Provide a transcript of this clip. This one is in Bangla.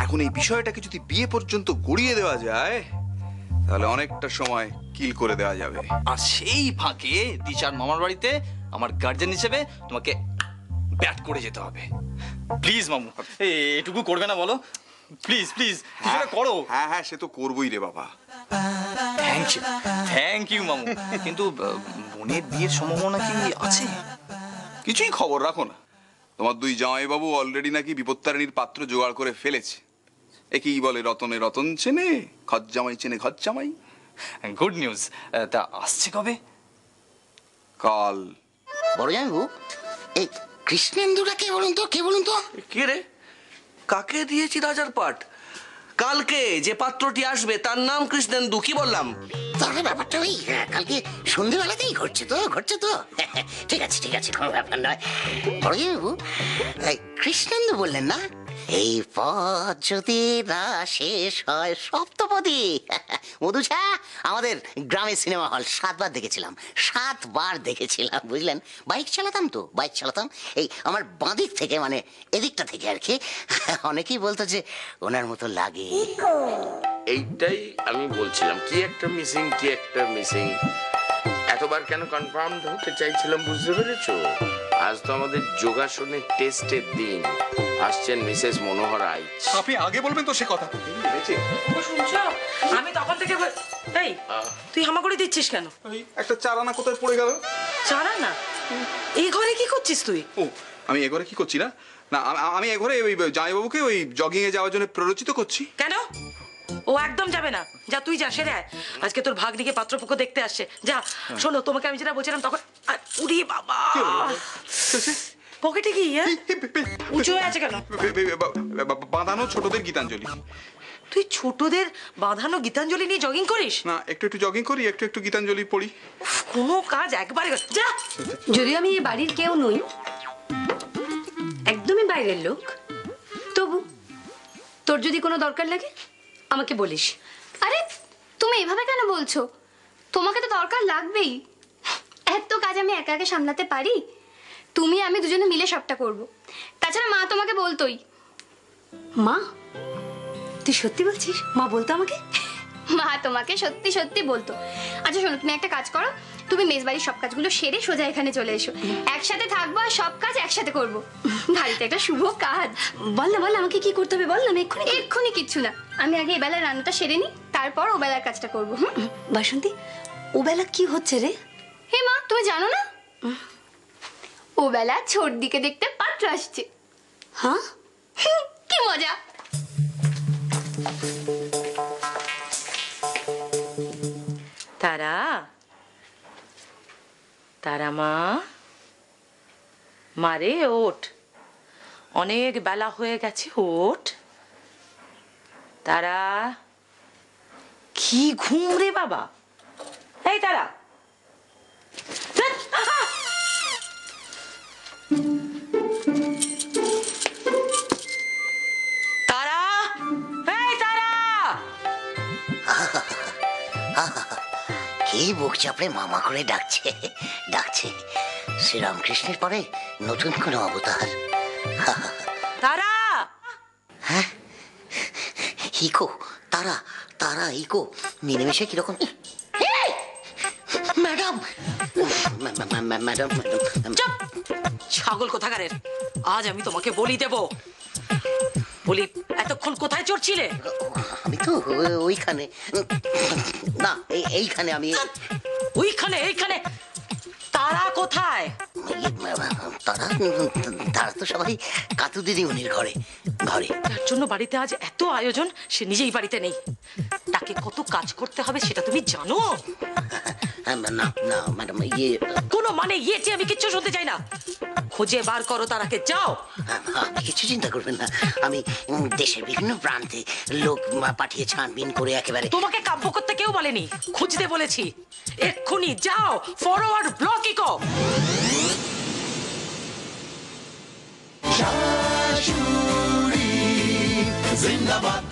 এখন এই বিষয়টাকে যদি বিয়ে পর্যন্ত গড়িয়ে দেওয়া যায় তাহলে অনেকটা সময় কিল করে দেওয়া যাবে। আর সেই ফাঁকে দিশার মামার বাড়িতে আমার গার্জেন হিসেবে তোমাকে ব্যাট করে যেতে হবে। প্লিজ মামু, এটুকু করবে না বলো? প্লিজ প্লিজ কিছুটা করো। হ্যাঁ হ্যাঁ, সে তো করবোই রে বাবা। থ্যাংক ইউ মামু। কিন্তু বোনের বিয়ের সম্ভাবনা কি আছে? কিছুই খবর রাখো না। তোমার দুই জামাইবাবু অলরেডি নাকি বিপত্তারিণীর পাত্র জোগাড় করে ফেলেছে। একেই বলে রতনে রতন চেনে, ঘর জামাই চেনে ঘর জামাই। Good news. তা আসছে কবে? কাল। বড় জামাইবাবু, এই কৃষ্ণেন্দুটা কে বলুন তো? কে বলুন তো? কে রে? কাকে দিয়েছি রাজার পাট? কালকে যে পাত্রটি আসবে তার নাম কৃষ্ণেন্দু। কি বললাম? তাহলে ব্যাপারটা ওই কালকে সন্ধ্যেবেলাতেই ঘটছে তো ঠিক আছে কোনো ব্যাপার নয়। বড় জামাইবাবু, কৃষ্ণেন্দু বললেন না? এই পথ যদি না শেষ হয় সপ্তপদী। মধুছা, আমাদের গ্রামে সিনেমা হল 7 বার দেখেছিলাম বুঝলেন। বাইক চালাতাম এই আমার বাঁদিক থেকে, মানে এদিকটা থেকে আর কি। অনেকেই বলতো যে ওনার মতো লাগে। এইটাই আমি বলছিলাম, কি একটা মিসিং। এতবার কেন কনফার্ম হতে চাইছিলাম, বুঝতে পেরেছো? আজ তো আমাদের যোগাসনের টেস্টের দিন। আসছেন মিসেস মনোহর রায়। আপনি আগে বলবেন তো সে কথা। শুনছো? আমি তখন থেকে এই তুই হামাগুড়ি দিচ্ছিস কেন? একটা চারানা কোথায় পড়ে গেল। চারা না? এই ঘরে কি করছিস তুই? ও, আমি এ ঘরে কি করছি না? না, আমি এ ঘরে ওই জামাইবাবুকে ওই জগিং এ যাওয়ার জন্য প্ররোচিত করছি। কেন? ও একদম যাবে না। যা তুই যা, সেরে আয়। আজকে তোর ভাগ্নিকে পাত্রপক্ষ দেখতে আসছে। যা। শোনো, তোমাকে আমি যেটা বলছিলাম তখন। উড়ি বাবা, পকেটে কি? উঁচু হয়ে আছে কেন? বাঁধানো ছোটদের গীতাঞ্জলি। তুই ছোটদের বাঁধানো গীতাঞ্জলি নিয়ে জগিং করিস? না, একটু জগিং করি, একটু গীতাঞ্জলি পড়ি। কোনো কাজ একবারে যা। যদিও আমি এই বাড়ির কেউ নই, একদমই বাইরের লোক, তবু তোর যদি কোনো দরকার লাগে আমাকে বলিস। আরে তুমি এভাবে কেন বলছো? তোমাকে তো দরকার লাগবেই। এত কাজ আমি একা একা সামলাতে পারি? তুমি আমি দুজনে মিলে সবটা করব। তাছাড়া মা তোমাকে বলতোই। মা? তুই সত্যি বলছিস? মা বলতো আমাকে? মা তোমাকে সত্যি সত্যি বলতো। আচ্ছা শোনো, তুমি একটা কাজ করো, তুমি মেজবাড়ির সব কাজগুলো সেরে সোজা এখানে চলে এসো। একসাথে থাকবো আর সব কাজ একসাথে করবো। বাড়িতে একটা শুভ কাজ। বল না, আমাকে কি করতে হবে বল না। আমি এক্ষুনি কিচ্ছু না, আমি আগে এবেলার রান্নাটা সেরে নিই, তারপর ওবেলার কাজটা করবো। বাসন্তী, ওবেলা কি হচ্ছে রে? হে মা, তুমি জানো না? ওবেলা ছোট দিকে দেখতে পাত্র আসছে। হ্যাঁ? কি মজা। তারা, তারা মা, মারে ওঠ, অনেক বেলা হয়ে গেছে, ওঠ। তারা, কি ঘুম রে বাবা। এই তারা, তারা, এই তারা। কি বুক চাপড়ে মামা করে ডাকছে। শ্রীরামকৃষ্ণের পরে নতুন কোনো অবতার। তারা, হ্যাঁ, ইকো, তারা ইকো মিলেমিশে কিরকম। ম্যাডাম, চুপ! ছাগল কোথাকারের, আজ আমি তোমাকে বলি দেব। বলি, এতক্ষণ কোথায় চড়ছিলে? আমি তো ওইখানে না, এইখানে আমি। এইখানে তারা কোথায়? তারা তো সবাই কাতু দিদিমণির ঘরে। তার জন্য বাড়িতে আজ এত আয়োজন, সে নিজেই বাড়িতে নেই। তাকে কত কাজ করতে হবে সেটা তুমি জানো? না ম্যাডাম, কোনো মানে ইয়েতে আমি কিচ্ছু শুনতে চাই না। খুঁজে বার করো তারাকে, যাও। আপনি কিছু চিন্তা করবেন না, আমি দেশের বিভিন্ন প্রান্তে লোক পাঠিয়ে ছানবিন করে একেবারে। তোমাকে কাব্য করতে কেউ বলেনি, খুঁজতে বলেছি। এক্ষুনি যাও, ফরওয়ার্ড ব্লক ইকো। শাশুড়ি জিন্দাবাদ।